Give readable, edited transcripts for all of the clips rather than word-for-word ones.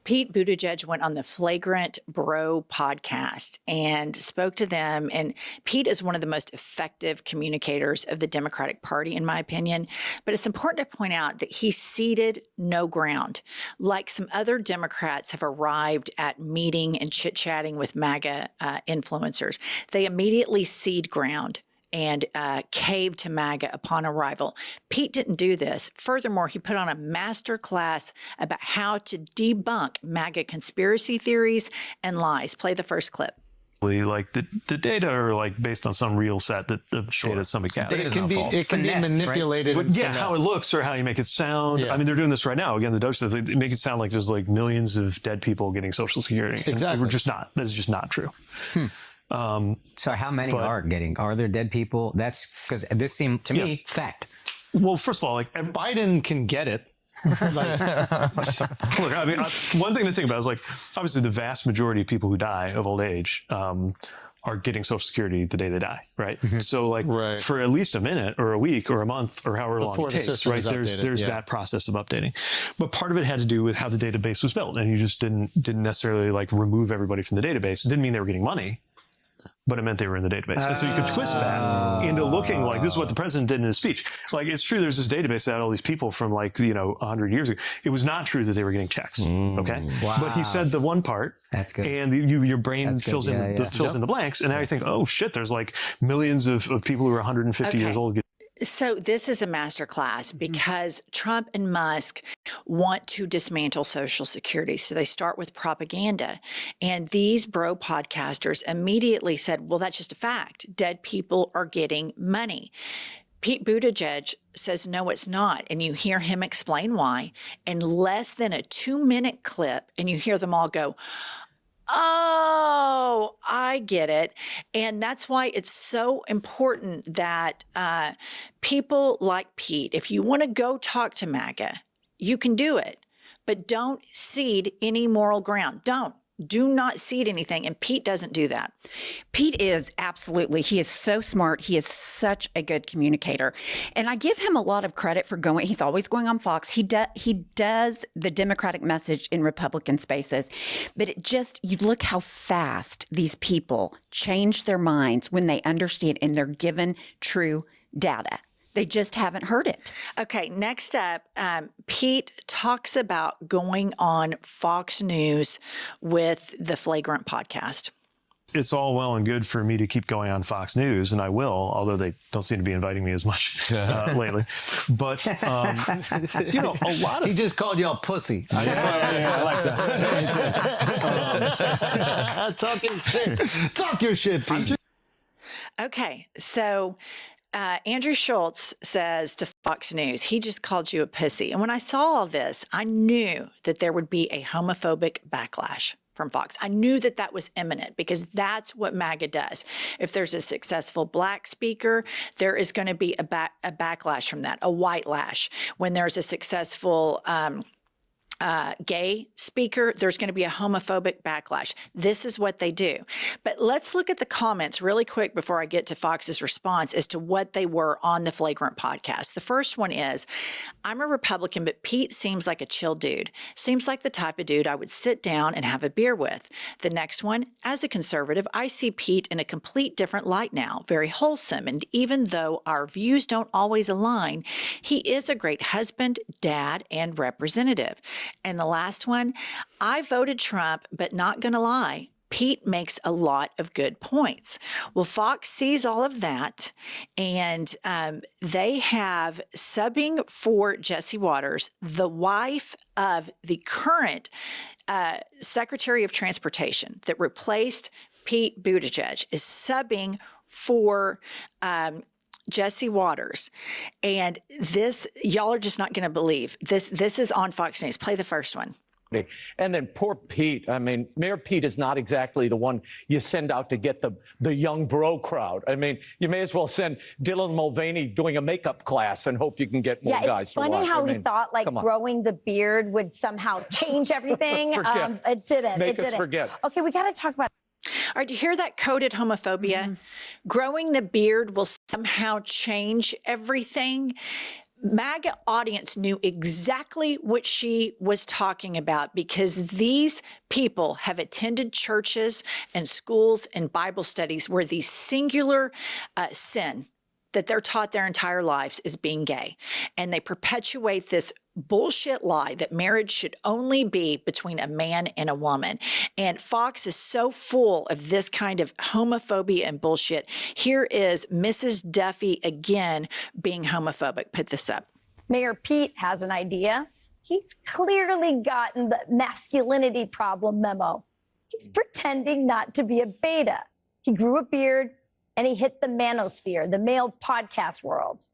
Pete Buttigieg went on the Flagrant Bro podcast and spoke to them. And Pete is one of the most effective communicators of the Democratic Party, in my opinion. But it's important to point out that he ceded no ground. Like some other Democrats have arrived at meeting and chit-chatting with MAGA influencers, they immediately cede ground and caved to MAGA upon arrival. Pete didn't do this. Furthermore, he put on a master class about how to debunk MAGA conspiracy theories and lies. Play the first clip. Like the data are like based on some real set that the data somebody gathered. It can be manipulated. Right? But yeah, how it looks or how you make it sound. Yeah. I mean, they're doing this right now. Again, the Doge stuff, they make it sound like there's like millions of dead people getting Social Security. Exactly. We're just not. That's just not true. So how many are there dead people? That's because this seemed to me fact. Well, first of all, like Biden can get it. Look, I mean, one thing to think about is like, obviously the vast majority of people who die of old age are getting Social Security the day they die, right? Mm-hmm. So like for at least a minute or a week or a month or however long it takes, right? There's that process of updating. But part of it had to do with how the database was built. And you just didn't necessarily like remove everybody from the database. It didn't mean they were getting money, but it meant they were in the database. And so you could twist that into looking like this is what the president did in his speech. Like, it's true there's this database that had all these people from like, 100 years ago. It was not true that they were getting checks. Okay. Wow. But he said the one part. That's good. And your brain fills in the blanks. And now you think, oh shit, there's like millions of people who are 150 years old. So this is a masterclass because Trump and Musk want to dismantle Social Security. So they start with propaganda. And these bro podcasters immediately said, well, that's just a fact. Dead people are getting money. Pete Buttigieg says, no, it's not. And you hear him explain why in less than a 2-minute clip. And you hear them all go, oh, I get it. And that's why it's so important that people like Pete, if you want to go talk to MAGA, you can do it, but don't cede any moral ground. Do not cede anything. And Pete doesn't do that. Pete is absolutely, he is so smart. He is such a good communicator. And I give him a lot of credit for going, he's always going on Fox. He does the Democratic message in Republican spaces. But you look how fast these people change their minds when they understand and they're given true data. They just haven't heard it. Okay, next up, Pete talks about going on Fox News with the Flagrant podcast. It's all well and good for me to keep going on Fox News, and I will, although they don't seem to be inviting me as much lately. But, a lot of... He just called y'all pussy. I like that. Talking shit. Talk your shit, Pete. Okay, so... Andrew Schultz says to Fox News, he just called you a pussy. And when I saw all this, I knew that there would be a homophobic backlash from Fox. I knew that that was imminent because that's what MAGA does. If there's a successful black speaker, there is going to be a backlash from that, a white lash. When there's a successful gay speaker, there's going to be a homophobic backlash. This is what they do. But let's look at the comments really quick before I get to Fox's response as to what they were on the Flagrant podcast. The first one is, I'm a Republican, but Pete seems like a chill dude. Seems like the type of dude I would sit down and have a beer with. The next one, as a conservative, I see Pete in a complete different light now, very wholesome. And even though our views don't always align, he is a great husband, dad, and representative. And the last one, I voted Trump, but not gonna lie, Pete makes a lot of good points. Well, Fox sees all of that, and they have subbing for Jesse Waters, the wife of the current Secretary of Transportation that replaced Pete Buttigieg, is subbing for Jesse Waters. And this, y'all are just not going to believe. This is on Fox News. Play the first one. And then poor Pete. I mean, Mayor Pete is not exactly the one you send out to get the young bro crowd. I mean, you may as well send Dylan Mulvaney doing a makeup class and hope you can get more guys to watch. It's funny how he thought like growing the beard would somehow change everything. It didn't. Make us forget. Okay, we got to talk about. All right, do you hear that coded homophobia? Growing the beard will somehow change everything. MAGA audience knew exactly what she was talking about because these people have attended churches and schools and Bible studies where the singular sin that they're taught their entire lives is being gay. And they perpetuate this bullshit lie that marriage should only be between a man and a woman. And Fox is so full of this kind of homophobia and bullshit. Here is Mrs. Duffy again being homophobic. Put this up. Mayor Pete has an idea. He's clearly gotten the masculinity problem memo. He's pretending not to be a beta. He grew a beard and he hit the manosphere, the male podcast world.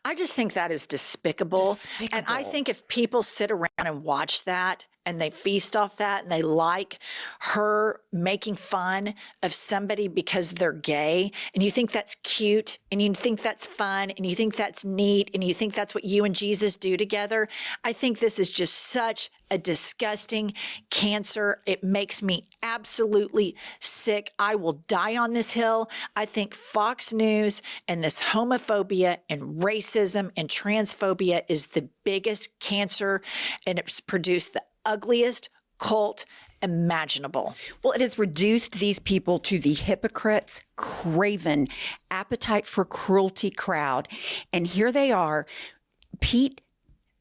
I just think that is despicable. And I think if people sit around and watch that and they feast off that and they like her making fun of somebody because they're gay, and you think that's cute and you think that's fun and you think that's neat and you think that's what you and Jesus do together, I think this is just such a disgusting cancer. It makes me absolutely sick. I will die on this hill. I think Fox News and this homophobia and racism and transphobia is the biggest cancer, and it's produced the ugliest cult imaginable. Well, it has reduced these people to the hypocrites, craven, appetite for cruelty crowd. And here they are, Pete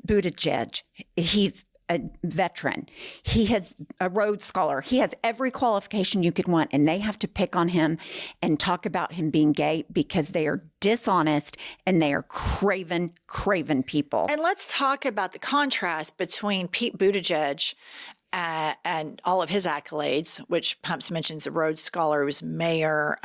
Buttigieg. He's a veteran. He has a Rhodes Scholar. He has every qualification you could want, and they have to pick on him and talk about him being gay because they are dishonest and they are craven people. And let's talk about the contrast between Pete Buttigieg and all of his accolades, which Pumps mentions a Rhodes Scholar, was mayor,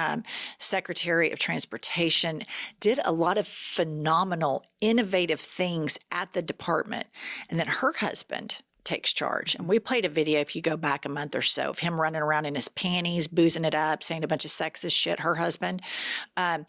secretary of transportation, did a lot of phenomenal, innovative things at the department. And then her husband takes charge. And we played a video, if you go back a month or so, of him running around in his panties, boozing it up, saying a bunch of sexist shit, her husband. Then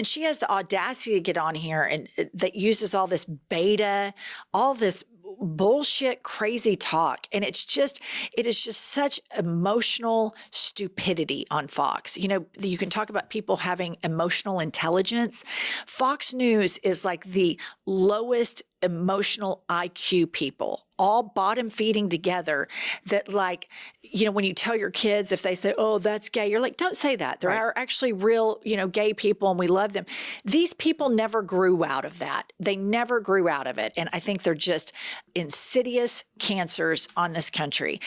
she has the audacity to get on here and that uses all this beta, all this bullshit, crazy talk. And it is just such emotional stupidity on Fox. You know, you can talk about people having emotional intelligence. Fox News is like the lowest emotional IQ people, all bottom feeding together, that, like, you know, when you tell your kids, if they say, oh, that's gay, you're like, don't say that. There are actually real, you know, gay people and we love them. These people never grew out of that. They never grew out of it. And I think they're just insidious cancers on this country.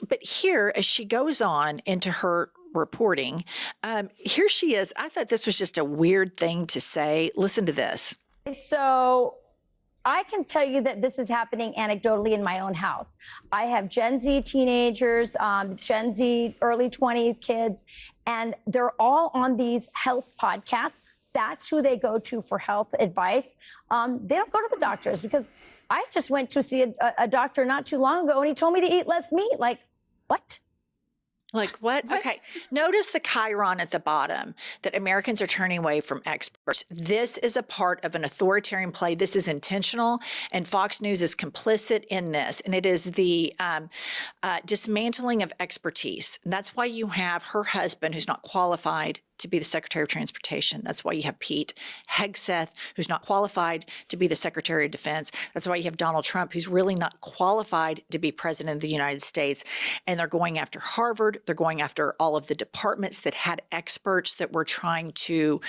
But here, as she goes on into her reporting, here she is. I thought this was just a weird thing to say. Listen to this. So I can tell you that this is happening anecdotally in my own house. I have Gen Z teenagers, Gen Z early 20s kids, and they're all on these health podcasts. That's who they go to for health advice. They don't go to the doctors, because I just went to see a doctor not too long ago and he told me to eat less meat. Like, what? Like what? Okay. Notice the chyron at the bottom, that Americans are turning away from experts. This is a part of an authoritarian play. This is intentional, and Fox News is complicit in this. And it is the dismantling of expertise. And that's why you have her husband, who's not qualified to be the Secretary of Transportation. That's why you have Pete Hegseth, who's not qualified to be the Secretary of Defense. That's why you have Donald Trump, who's really not qualified to be President of the United States. And they're going after Harvard. They're going after all of the departments that had experts that were trying to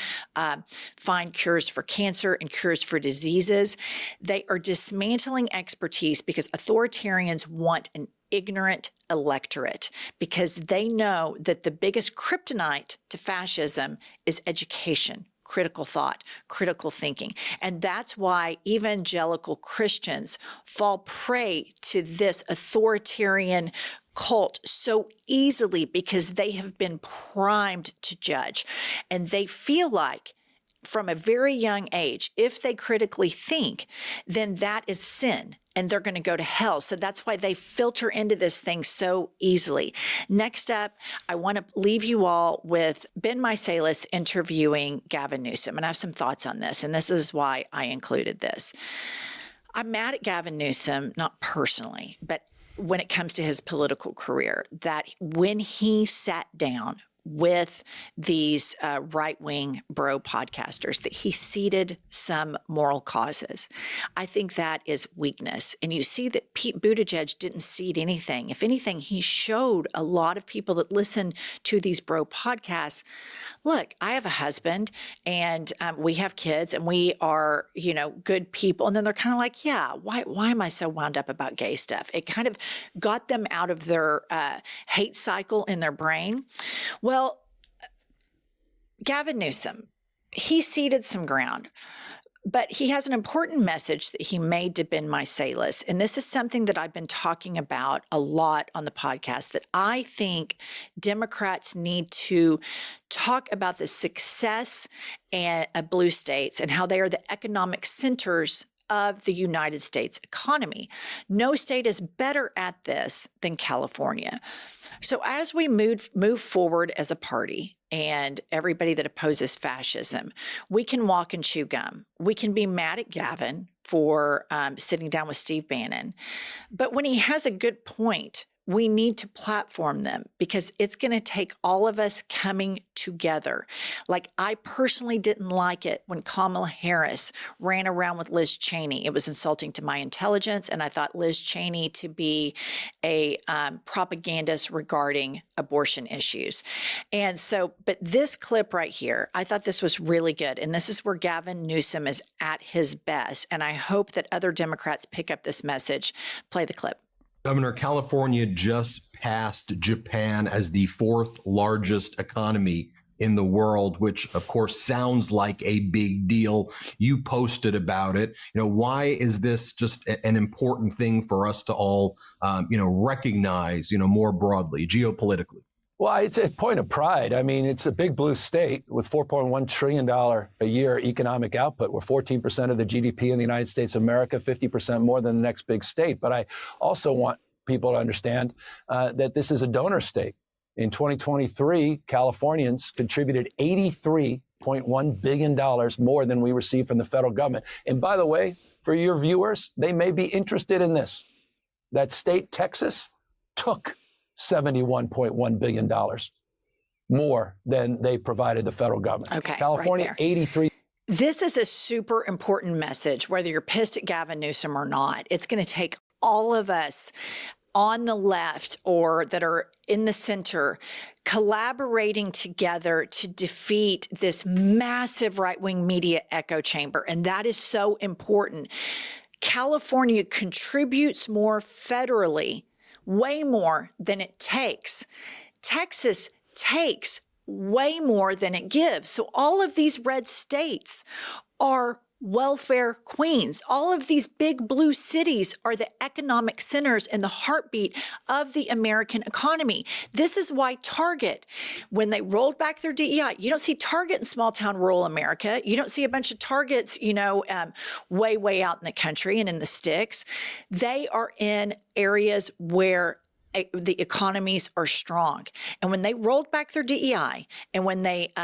find cures for cancer and cures for diseases. They are dismantling expertise because authoritarians want an ignorant electorate, because they know that the biggest kryptonite to fascism is education, critical thought, critical thinking. And that's why evangelical Christians fall prey to this authoritarian cult so easily, because they have been primed to judge. And they feel like, from a very young age, if they critically think, then that is sin and they're going to go to hell. So that's why they filter into this thing so easily. Next up, I want to leave you all with Ben Meiselas interviewing Gavin Newsom. And I have some thoughts on this, and this is why I included this. I'm mad at Gavin Newsom, not personally, but when it comes to his political career, that when he sat down with these right-wing bro podcasters, that he ceded some moral causes. I think that is weakness. And you see that Pete Buttigieg didn't cede anything. If anything, he showed a lot of people that listen to these bro podcasts, look, I have a husband and we have kids and we are, good people. And then they're kind of like, yeah, why am I so wound up about gay stuff? It kind of got them out of their hate cycle in their brain. Well, Gavin Newsom, he ceded some ground. But he has an important message that he made to Ben Meiselas. And this is something that I've been talking about a lot on the podcast, that I think Democrats need to talk about the success of blue states and how they are the economic centers of the United States economy. No state is better at this than California. So as we move forward as a party, and everybody that opposes fascism, we can walk and chew gum. We can be mad at Gavin for sitting down with Steve Bannon. But when he has a good point, we need to platform them, because it's going to take all of us coming together. Like, I personally didn't like it when Kamala Harris ran around with Liz Cheney. It was insulting to my intelligence, and I thought Liz Cheney to be a propagandist regarding abortion issues. And so, but this clip right here, I thought this was really good. And this is where Gavin Newsom is at his best. And I hope that other Democrats pick up this message. Play the clip. Governor, California just passed Japan as the fourth largest economy in the world, which of course sounds like a big deal. You posted about it. Why is this just an important thing for us to all, recognize, more broadly, geopolitically? Well, it's a point of pride. I mean, it's a big blue state with $4.1 trillion a year economic output. We're 14% of the GDP in the United States of America, 50% more than the next big state. But I also want people to understand that this is a donor state. In 2023, Californians contributed $83.1 billion more than we received from the federal government. And by the way, for your viewers, they may be interested in this. That state, Texas, took $71.1 billion more than they provided the federal government. Okay, California, right 83. This is a super important message, whether you're pissed at Gavin Newsom or not. It's going to take all of us on the left or that are in the center collaborating together to defeat this massive right-wing media echo chamber. And that is so important. California contributes more federally, way more than it takes. Texas takes way more than it gives. So all of these red states are welfare queens. All of these big blue cities are the economic centers and the heartbeat of the American economy. This is why Target, when they rolled back their DEI, you don't see Target in small town rural America. You don't see a bunch of Targets, way out in the country and in the sticks. They are in areas where the economies are strong. And when they rolled back their DEI and when they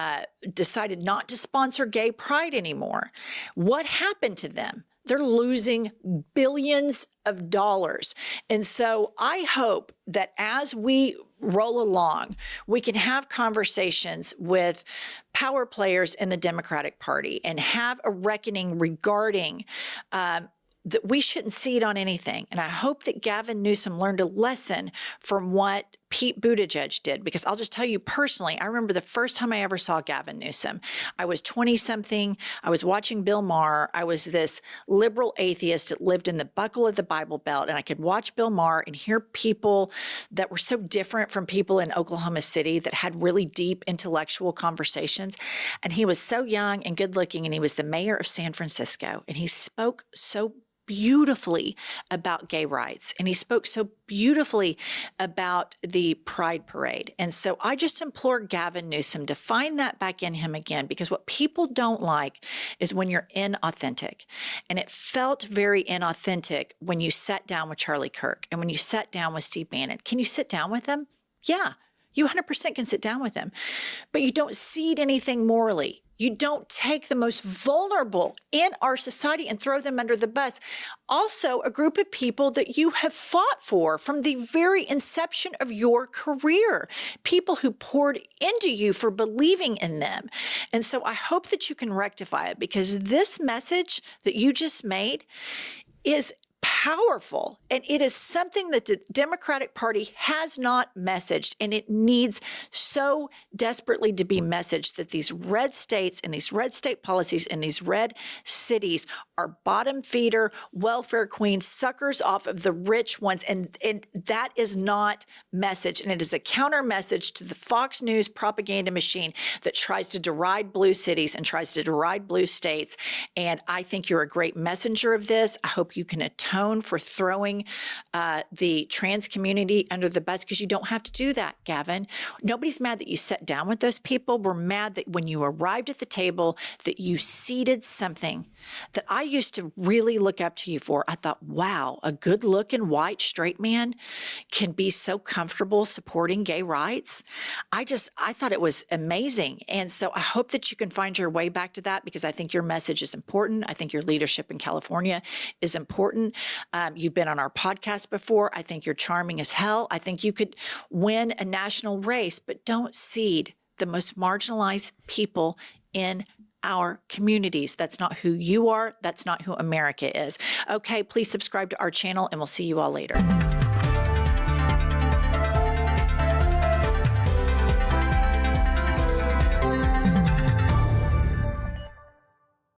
decided not to sponsor gay pride anymore, what happened to them? They're losing billions of dollars. And so I hope that as we roll along, we can have conversations with power players in the Democratic Party and have a reckoning regarding that we shouldn't cede on anything. And I hope that Gavin Newsom learned a lesson from what Pete Buttigieg did, because I'll just tell you personally, I remember the first time I ever saw Gavin Newsom. I was 20-something. I was watching Bill Maher. I was this liberal atheist that lived in the buckle of the Bible Belt, and I could watch Bill Maher and hear people that were so different from people in Oklahoma City that had really deep intellectual conversations. And he was so young and good looking, and he was the mayor of San Francisco, and he spoke so beautifully about gay rights. And he spoke so beautifully about the Pride Parade. And so I just implore Gavin Newsom to find that back in him again, because what people don't like is when you're inauthentic. And it felt very inauthentic when you sat down with Charlie Kirk and when you sat down with Steve Bannon. Can you sit down with them? Yeah, you 100% can sit down with them, but you don't cede anything morally. You don't take the most vulnerable in our society and throw them under the bus. Also, a group of people that you have fought for from the very inception of your career, people who poured into you for believing in them. And so I hope that you can rectify it, because this message that you just made is powerful, and it is something that the Democratic Party has not messaged, and it needs so desperately to be messaged, that these red states and these red state policies and these red cities are bottom feeder, welfare queens, suckers off of the rich ones, and that is not messaged, and it is a counter message to the Fox News propaganda machine that tries to deride blue cities and tries to deride blue states. And I think you're a great messenger of this. I hope you can atone for throwing the trans community under the bus, because you don't have to do that, Gavin. Nobody's mad that you sat down with those people. We're mad that when you arrived at the table, that you seeded something that I used to really look up to you for. I thought, wow, a good-looking white straight man can be so comfortable supporting gay rights. I thought it was amazing. And so I hope that you can find your way back to that, because I think your message is important. I think your leadership in California is important. You've been on our podcast before. I think you're charming as hell. I think you could win a national race, but don't cede the most marginalized people in our communities. That's not who you are. That's not who America is. Okay, please subscribe to our channel, and we'll see you all later.